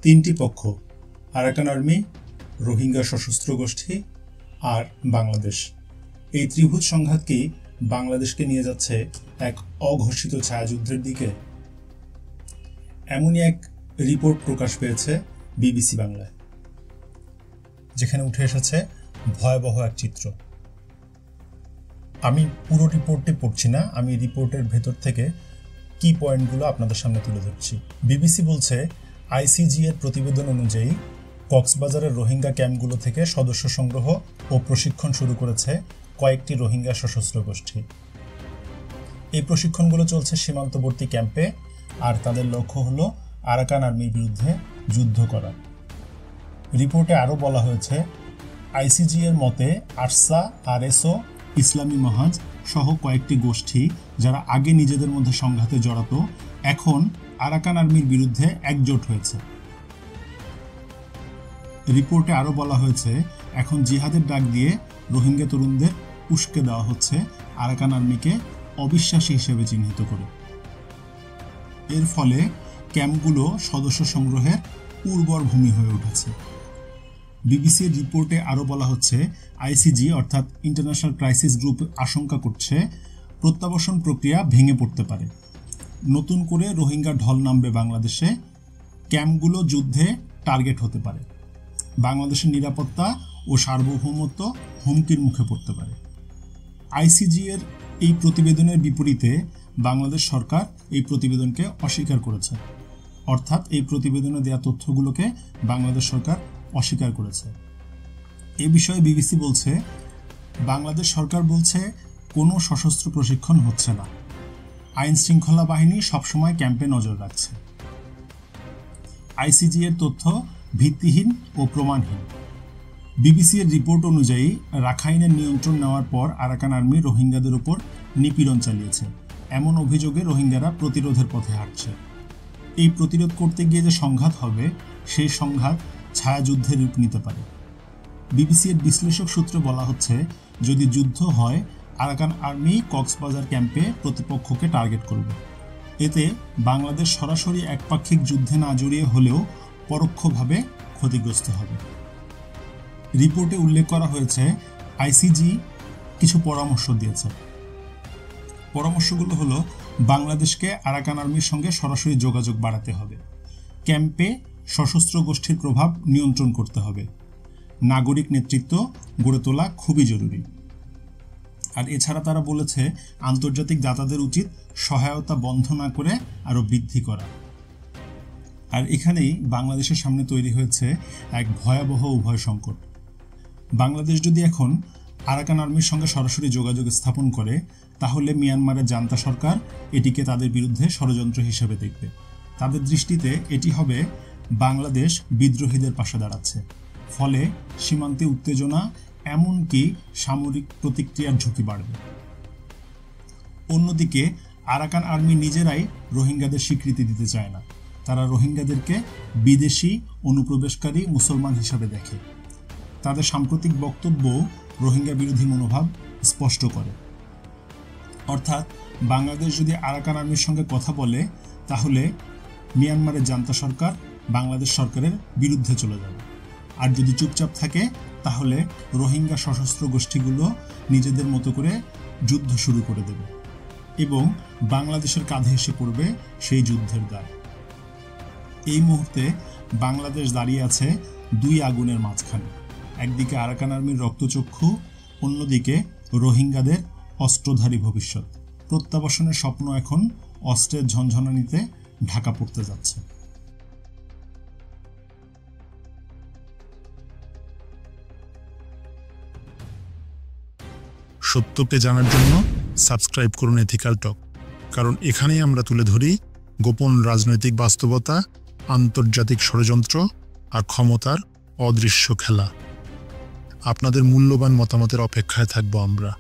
তিনটি পক্ষ, Arakan army, Rohingya সশস্ত্র গোষ্ঠী আর বাংলাদেশ। এই ত্রিভুজ সংঘাতকেই বাংলাদেশকে নিয়ে যাচ্ছে এক অঘোষিত ছায়াযুদ্ধের দিকে। এমনই এক রিপোর্ট প্রকাশ পেয়েছে বিবিসি বাংলায়, যেখানে উঠে এসেছে ভয়াবহ এক চিত্র। আমি পুরো রিপোর্টটি পড়ছি না, আমি রিপোর্টের ভেতর থেকে কি পয়েন্টগুলো আপনাদের সামনে তুলে ধরছি। বিবিসি বলছে, আইসিজি এর প্রতিবেদন অনুযায়ী কক্সবাজারের রোহিঙ্গা ক্যাম্পগুলো থেকে সদস্য সংগ্রহ ও প্রশিক্ষণ শুরু করেছে কয়েকটি রোহিঙ্গা সশস্ত্র গোষ্ঠী। এই প্রশিক্ষণগুলো চলছে সীমান্তবর্তী ক্যাম্পে, আর তাদের লক্ষ্য হলো আরাকান আর্মির বিরুদ্ধে যুদ্ধ করা। রিপোর্টে আরও বলা হয়েছে, আইসিজি এর মতে আরসা, আরএসও, ইসলামী মহাজ সহ কয়েকটি গোষ্ঠী যারা আগে নিজেদের মধ্যে সংঘাতে জড়াতো, এখন আরাকান আর্মির বিরুদ্ধে একজোট হয়েছে। রিপোর্টে আরও বলা হয়েছে, এখন জিহাদের ডাক দিয়ে রোহিঙ্গা তরুণদের উস্কে দেওয়া হচ্ছে আরাকান আর্মিকে অবিশ্বাসী হিসেবে চিহ্নিত করে। এর ফলে ক্যাম্পগুলো সদস্য সংগ্রহের উর্বর ভূমি হয়ে উঠেছে। বিবিসির রিপোর্টে আরও বলা হচ্ছে, আইসিজি অর্থাৎ ইন্টারন্যাশনাল ক্রাইসিস গ্রুপ আশঙ্কা করছে প্রত্যাবাসন প্রক্রিয়া ভেঙে পড়তে পারে। নতুন করে রোহিঙ্গা ঢল নামবে বাংলাদেশে, ক্যাম্পগুলো যুদ্ধে টার্গেট হতে পারে, বাংলাদেশের নিরাপত্তা ও সার্বভৌমত্ব হুমকির মুখে পড়তে পারে। আইসিজি এর এই প্রতিবেদনের বিপরীতে বাংলাদেশ সরকার এই প্রতিবেদনকে অস্বীকার করেছে, অর্থাৎ এই প্রতিবেদনে দেওয়া তথ্যগুলোকে বাংলাদেশ সরকার অস্বীকার করেছে। এ বিষয়ে বিবিসি বলছে, বাংলাদেশ সরকার বলছে কোনো সশস্ত্র প্রশিক্ষণ হচ্ছে না, আইন শৃঙ্খলা বাহিনী সবসময় ক্যাম্পে নজর রাখছে। আইসিজি এর তথ্য ভিত্তিহীন ও প্রমাণহীন। বিবিসি এর রিপোর্ট অনুযায়ী রাখাইনের নিয়ন্ত্রণ নেওয়ার পর আরাকান আর্মি রোহিঙ্গাদের উপর নিপীড়ন চালিয়েছে। এমন অভিযোগে রোহিঙ্গারা প্রতিরোধের পথে হাঁটছে। এই প্রতিরোধ করতে গিয়ে যে সংঘাত হবে, সেই সংঘাত ছায়াযুদ্ধের রূপ নিতে পারে। বিবিসি এর বিশ্লেষক সূত্রে বলা হচ্ছে, যদি যুদ্ধ হয়, আরাকান আর্মি কক্সবাজার ক্যাম্পে প্রতিপক্ষকে টার্গেট করবে। এতে বাংলাদেশ সরাসরি একপাক্ষিক যুদ্ধে না জড়িয়ে হলেও পরোক্ষভাবে ক্ষতিগ্রস্ত হবে। রিপোর্টে উল্লেখ করা হয়েছে, আইসিজি কিছু পরামর্শ দিয়েছে। পরামর্শগুলো হলো, বাংলাদেশকে আরাকান আর্মির সঙ্গে সরাসরি যোগাযোগ বাড়াতে হবে, ক্যাম্পে সশস্ত্র গোষ্ঠীর প্রভাব নিয়ন্ত্রণ করতে হবে, নাগরিক নেতৃত্ব গড়ে তোলা খুবই জরুরি। আর এছাড়া তারা বলেছে, আন্তর্জাতিক দাতাদের উচিত সহায়তা বন্ধ না করে আরও বৃদ্ধি করা। আর এখানেই বাংলাদেশের সামনে তৈরি হয়েছে এক ভয়াবহ উভয় সংকট। বাংলাদেশ যদি এখন আরাকান আর্মির সঙ্গে সরাসরি যোগাযোগ স্থাপন করে, তাহলে মিয়ানমারের জান্তা সরকার এটিকে তাদের বিরুদ্ধে ষড়যন্ত্র হিসেবে দেখবে। তাদের দৃষ্টিতে এটি হবে বাংলাদেশ বিদ্রোহীদের পাশে দাঁড়াচ্ছে। ফলে সীমান্তে উত্তেজনা, এমনকি সামরিক প্রতিক্রিয়ার ঝুঁকি বাড়বে। অন্যদিকে আরাকান আর্মি নিজেরাই রোহিঙ্গাদের স্বীকৃতি দিতে চায় না। তারা রোহিঙ্গাদেরকে বিদেশি অনুপ্রবেশকারী মুসলমান হিসাবে দেখে। তাদের সাম্প্রতিক বক্তব্য রোহিঙ্গা বিরোধী মনোভাব স্পষ্ট করে। অর্থাৎ বাংলাদেশ যদি আরাকান আর্মির সঙ্গে কথা বলে, তাহলে মিয়ানমারের জান্তা সরকার বাংলাদেশ সরকারের বিরুদ্ধে চলে যাবে। আর যদি চুপচাপ থাকে, তাহলে রোহিঙ্গা সশস্ত্র গোষ্ঠীগুলো নিজেদের মতো করে যুদ্ধ শুরু করে দেবে এবং বাংলাদেশের কাঁধে এসে পড়বে সেই যুদ্ধের দায়। এই মুহূর্তে বাংলাদেশ দাঁড়িয়ে আছে দুই আগুনের মাঝখানে। একদিকে আরাকান আর্মির রক্তচক্ষু, অন্যদিকে রোহিঙ্গাদের অস্ত্রধারী ভবিষ্যৎ। প্রত্যাবাসনের স্বপ্ন এখন অস্ত্রের ঝনঝনানিতে ঢাকা পড়তে যাচ্ছে। সত্যকে জানার জন্য সাবস্ক্রাইব করুন এথিক্যাল টক, কারণ এখানেই আমরা তুলে ধরি গোপন রাজনৈতিক বাস্তবতা, আন্তর্জাতিক ষড়যন্ত্র আর ক্ষমতার অদৃশ্য খেলা। আপনাদের মূল্যবান মতামতের অপেক্ষায় থাকবো আমরা।